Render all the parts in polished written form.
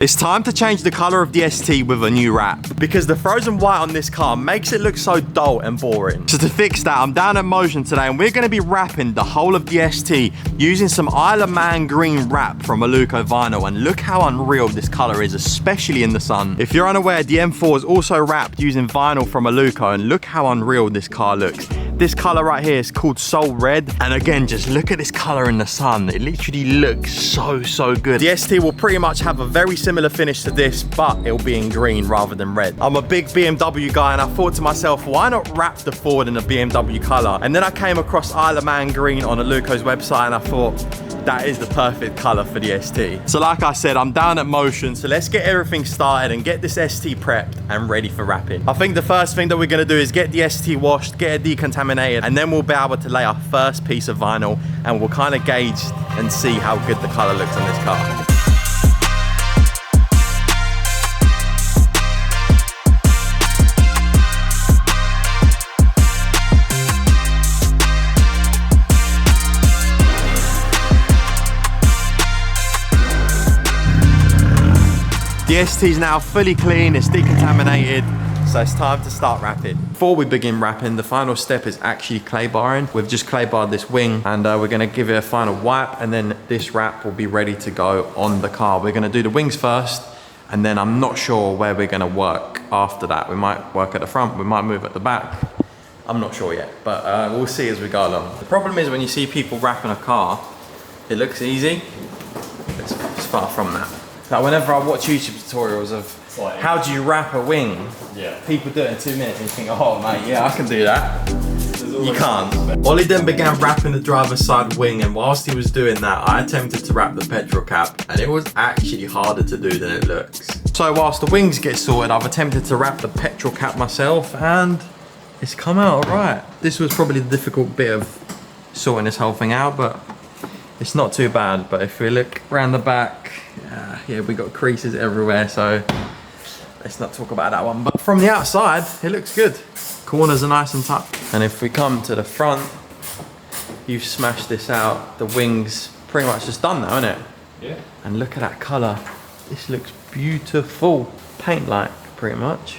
It's time to change the color of the ST with a new wrap because the frozen white on this car makes it look so dull and boring. So to fix that, I'm down at Motion today and we're going to be wrapping the whole of the ST using some Isle of Man green wrap from Maluco vinyl, and look how unreal this color is, especially in the sun. If you're unaware, the M4 is also wrapped using vinyl from Maluco, and look how unreal this car looks. This color right here is called Soul Red, and again, just look at this color in the sun. It literally looks so good. The ST will pretty much have a very similar finish to this, but it'll be in green rather than red. I'm a big BMW guy, and I thought to myself, why not wrap the Ford in a BMW color? And then I came across Isle of Man green on Aluco's website, and I thought, that is the perfect color for the ST. So like I said, I'm down at Motion, so let's get everything started and get this ST prepped and ready for wrapping. I think the first thing that we're gonna do is get the ST washed, get it decontaminated, and then we'll be able to lay our first piece of vinyl, and we'll kind of gauge and see how good the color looks on this car. The ST is now fully clean, it's decontaminated, so it's time to start wrapping. Before we begin wrapping, the final step is actually clay barring. We've just clay barred this wing, and we're gonna give it a final wipe, and then this wrap will be ready to go on the car. We're gonna do the wings first, and then I'm not sure where we're gonna work after that. We might work at the front, we might move at the back. I'm not sure yet, but we'll see as we go along. The problem is when you see people wrapping a car, it looks easy. It's far from that. Like whenever I watch YouTube tutorials of how do you wrap a wing, people do it in 2 minutes and you think, oh mate, yeah, I can do that. You can't. Ollie then began wrapping the driver's side wing, and whilst he was doing that, I attempted to wrap the petrol cap, and it was actually harder to do than it looks. So whilst the wings get sorted, I've attempted to wrap the petrol cap myself, and it's come out alright. This was probably the difficult bit of sorting this whole thing out, but it's not too bad. But if we look around the back, yeah, we got creases everywhere, so let's not talk about that one. But from the outside, it looks good. Corners are nice and tucked. And if we come to the front, you've smashed this out. The wings pretty much just done now, isn't it? Yeah. And look at that color. This looks beautiful. Paint-like, pretty much.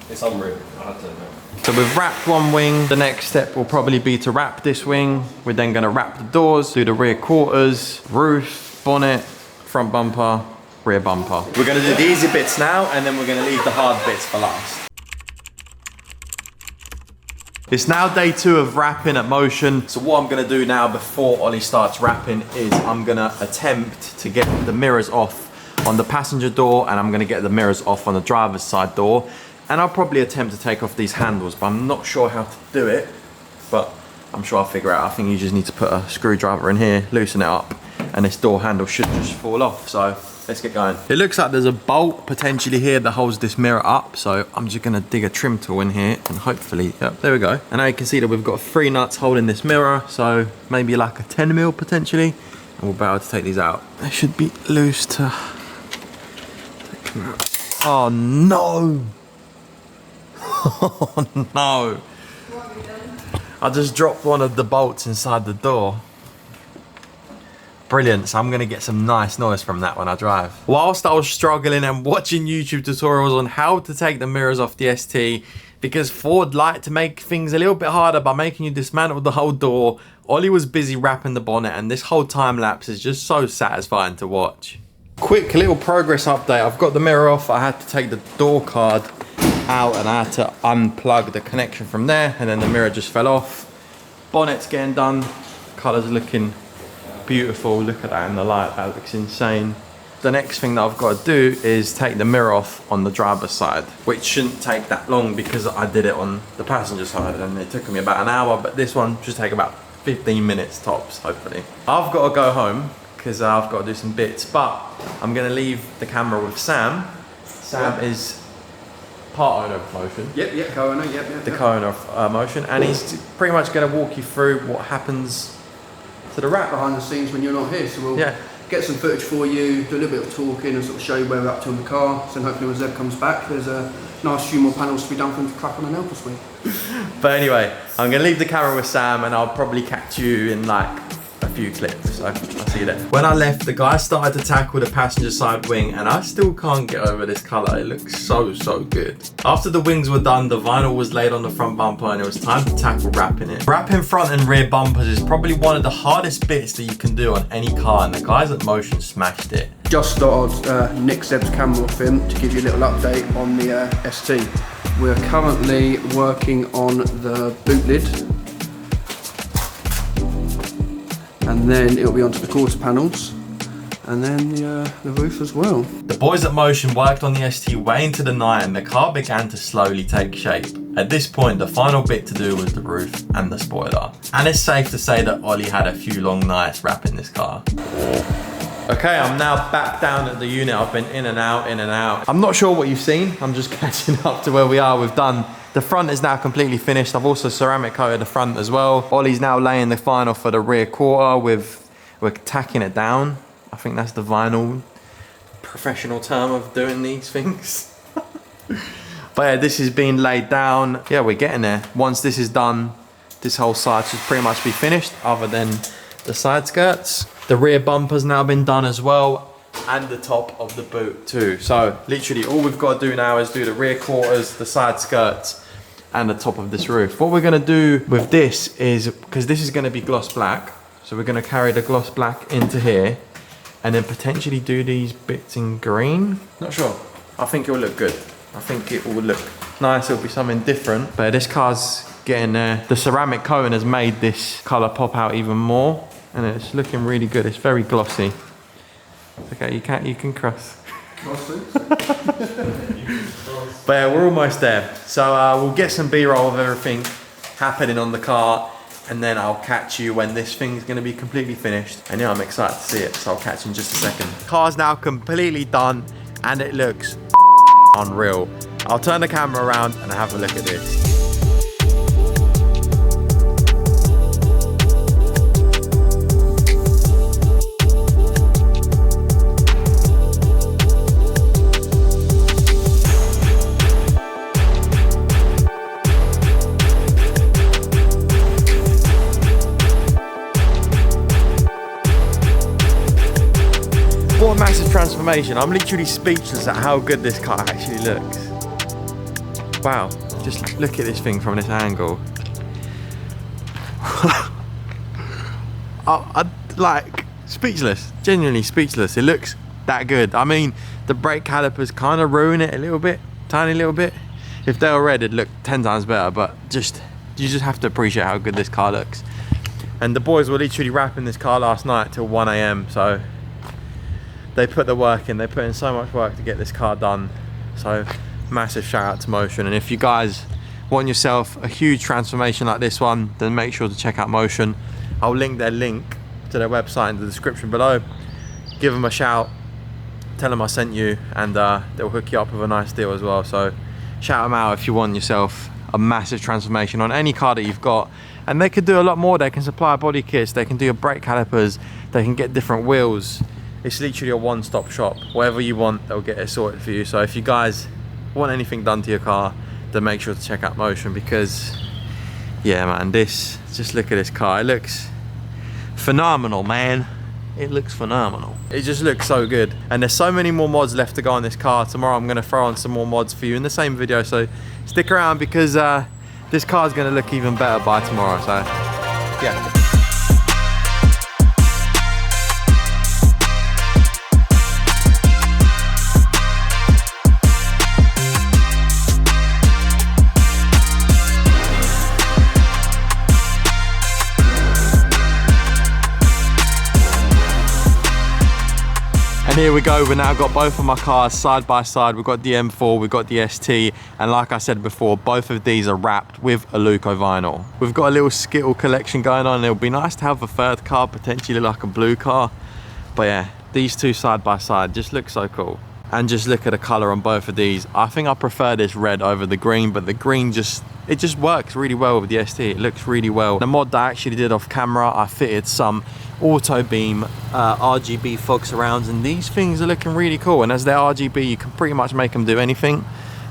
It's unreal. I don't know. So we've wrapped one wing. The next step will probably be to wrap this wing. We're then gonna wrap the doors, do the rear quarters, roof, bonnet, front bumper, rear bumper. We're gonna do the easy bits now, and then we're gonna leave the hard bits for last. It's now day 2 of wrapping at Motion. So what I'm gonna do now before Ollie starts wrapping is I'm gonna attempt to get the mirrors off on the passenger door, and I'm gonna get the mirrors off on the driver's side door. And I'll probably attempt to take off these handles, but I'm not sure how to do it, but I'm sure I'll figure it out. I think you just need to put a screwdriver in here, loosen it up, and this door handle should just fall off. So let's get going. It looks like there's a bolt potentially here that holds this mirror up, so I'm just gonna dig a trim tool in here and hopefully, yep, there we go. And now you can see that we've got 3 nuts holding this mirror, so maybe like a 10 mil potentially, and we'll be able to take these out. They should be loose to take them out. Oh no! Oh no! I just dropped one of the bolts inside the door. Brilliant, so I'm gonna get some nice noise from that when I drive. Whilst I was struggling and watching YouTube tutorials on how to take the mirrors off the ST, because Ford liked to make things a little bit harder by making you dismantle the whole door, Ollie was busy wrapping the bonnet, and this whole time lapse is just so satisfying to watch. Quick little progress update. I've got the mirror off. I had to take the door card out and I had to unplug the connection from there, and then the mirror just fell off. Bonnet's getting done. Colour's looking beautiful. Look at that in the light, that looks insane. The next thing that I've got to do is take the mirror off on the driver's side, which shouldn't take that long because I did it on the passenger side and it took me about an hour, but this one should take about 15 minutes tops, hopefully. I've got to go home because I've got to do some bits, but I'm going to leave the camera with Sam. Sam is part owner of Motion. Yep, co-owner, yep. The co-owner of Motion, and he's pretty much going to walk you through what happens to the wrap. Behind the scenes when you're not here, so we'll get some footage for you, do a little bit of talking and sort of show you where we're up to in the car. So hopefully when Zeb comes back, there's a nice few more panels to be done for him to crack on an Alpha Suite. But anyway, I'm going to leave the camera with Sam, and I'll probably catch you in like a few clips, so I'll see you there. When I left, the guy started to tackle the passenger side wing, and I still can't get over this colour. It looks so good. After the wings were done, the vinyl was laid on the front bumper, and it was time to tackle wrapping it. Wrapping front and rear bumpers is probably one of the hardest bits that you can do on any car, and the guys at Motion smashed it. Just started Nick Zeb's camera off him to give you a little update on the ST. We're currently working on the boot lid, and then it'll be onto the quarter panels, and then the roof as well. The boys at Motion worked on the ST way into the night, and the car began to slowly take shape. At this point, the final bit to do was the roof and the spoiler. And it's safe to say that Ollie had a few long nights wrapping this car. Okay, I'm now back down at the unit. I've been in and out, in and out. I'm not sure what you've seen. I'm just catching up to where we are. We've done, the front is now completely finished. I've also ceramic coated the front as well. Ollie's now laying the final for the rear quarter. We're tacking it down. I think that's the vinyl professional term of doing these things. But yeah, this is being laid down. Yeah, we're getting there. Once this is done, this whole side should pretty much be finished, other than the side skirts. The rear bumper's now been done as well, and the top of the boot too. So literally all we've got to do now is do the rear quarters, the side skirts, and the top of this roof. What we're gonna do with this is, because this is gonna be gloss black, so we're gonna carry the gloss black into here, and then potentially do these bits in green. Not sure. I think it will look good. I think it will look nice. It'll be something different. But this car's getting there. The ceramic coating has made this color pop out even more, and it's looking really good. It's very glossy. Okay, you can cross. But yeah, we're almost there. So we'll get some B-roll of everything happening on the car, and then I'll catch you when this thing's gonna be completely finished. And yeah, I'm excited to see it, so I'll catch you in just a second. Car's now completely done, and it looks unreal. I'll turn the camera around and have a look at this. What a massive transformation. I'm literally speechless at how good this car actually looks. Wow, just look at this thing from this angle. I like speechless, genuinely speechless. It looks that good. I mean, the brake calipers kind of ruin it a little bit, tiny little bit. If they were red, it'd look 10 times better, but you just have to appreciate how good this car looks. And the boys were literally wrapping this car last night till 1 AM, so they put the work in. They put in so much work to get this car done. So massive shout out to Motion. And if you guys want yourself a huge transformation like this one, then make sure to check out Motion. I'll link their link to their website in the description below. Give them a shout, tell them I sent you, and they'll hook you up with a nice deal as well. So shout them out if you want yourself a massive transformation on any car that you've got. And they could do a lot more. They can supply body kits, they can do your brake calipers, they can get different wheels. It's literally a one-stop shop. Whatever you want, they'll get it sorted for you. So if you guys want anything done to your car, then make sure to check out Motion, because yeah man, just look at this car. It looks phenomenal, man. It looks phenomenal. It just looks so good. And there's so many more mods left to go on this car. Tomorrow I'm gonna throw on some more mods for you in the same video, so stick around, because this car's gonna look even better by tomorrow, so yeah. And here we go, we've now got both of my cars side by side. We've got the M4, we've got the ST, and like I said before, both of these are wrapped with Aluco vinyl. We've got a little Skittle collection going on, and it'll be nice to have a third car, potentially like a blue car. But yeah, these two side by side just look so cool. And just look at the color on both of these. I think I prefer this red over the green, but the green just works really well with the ST. It looks really well. The mod that I actually did off camera, I fitted some auto beam RGB fog surrounds, and these things are looking really cool. And as they're RGB, you can pretty much make them do anything.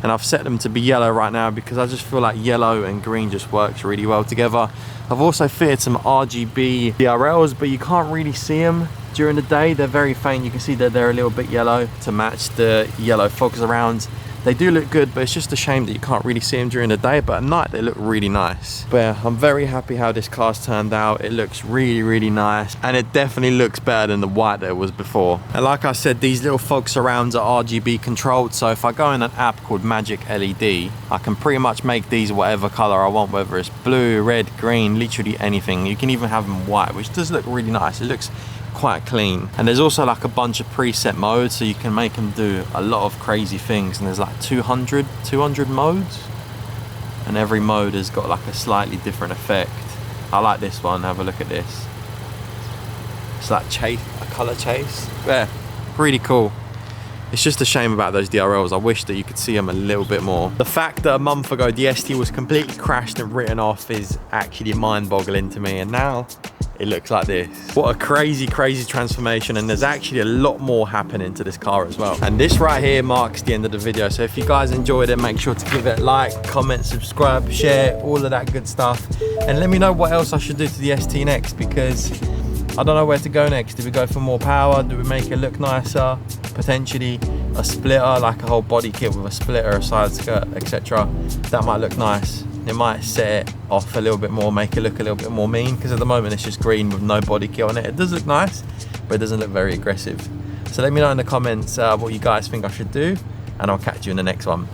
and I've set them to be yellow right now because I just feel like yellow and green just works really well together. I've also fitted some RGB DRLs, but you can't really see them during the day. They're very faint. You can see that they're a little bit yellow to match the yellow fog surrounds. They do look good, but it's just a shame that you can't really see them during the day, but at night they look really nice. But yeah, I'm very happy how this car's turned out. It looks really, really nice, and it definitely looks better than the white that it was before. And like I said, these little fog surrounds are RGB controlled, so if I go in an app called Magic LED, I can pretty much make these whatever color I want, whether it's blue, red, green, literally anything. You can even have them white, which does look really nice. It looks quite clean. And there's also like a bunch of preset modes, so you can make them do a lot of crazy things, and there's like 200 modes, and every mode has got like a slightly different effect. I like this one. Have a look at this. It's like a color chase. Yeah, really cool. It's just a shame about those DRLs. I wish that you could see them a little bit more. The fact that a month ago the ST was completely crashed and written off is actually mind-boggling to me, and now it looks like this. What a crazy, crazy transformation, and there's actually a lot more happening to this car as well. And this right here marks the end of the video, so if you guys enjoyed it, make sure to give it a like, comment, subscribe, share, all of that good stuff, and let me know what else I should do to the ST next, because I don't know where to go next. Do we go for more power? Do we make it look nicer? Potentially a splitter, like a whole body kit with a splitter, a side skirt, etc. That might look nice. It might set it off a little bit more, make it look a little bit more mean, because at the moment it's just green with no body kit on it. It does look nice, but it doesn't look very aggressive. So let me know in the comments what you guys think I should do, and I'll catch you in the next one.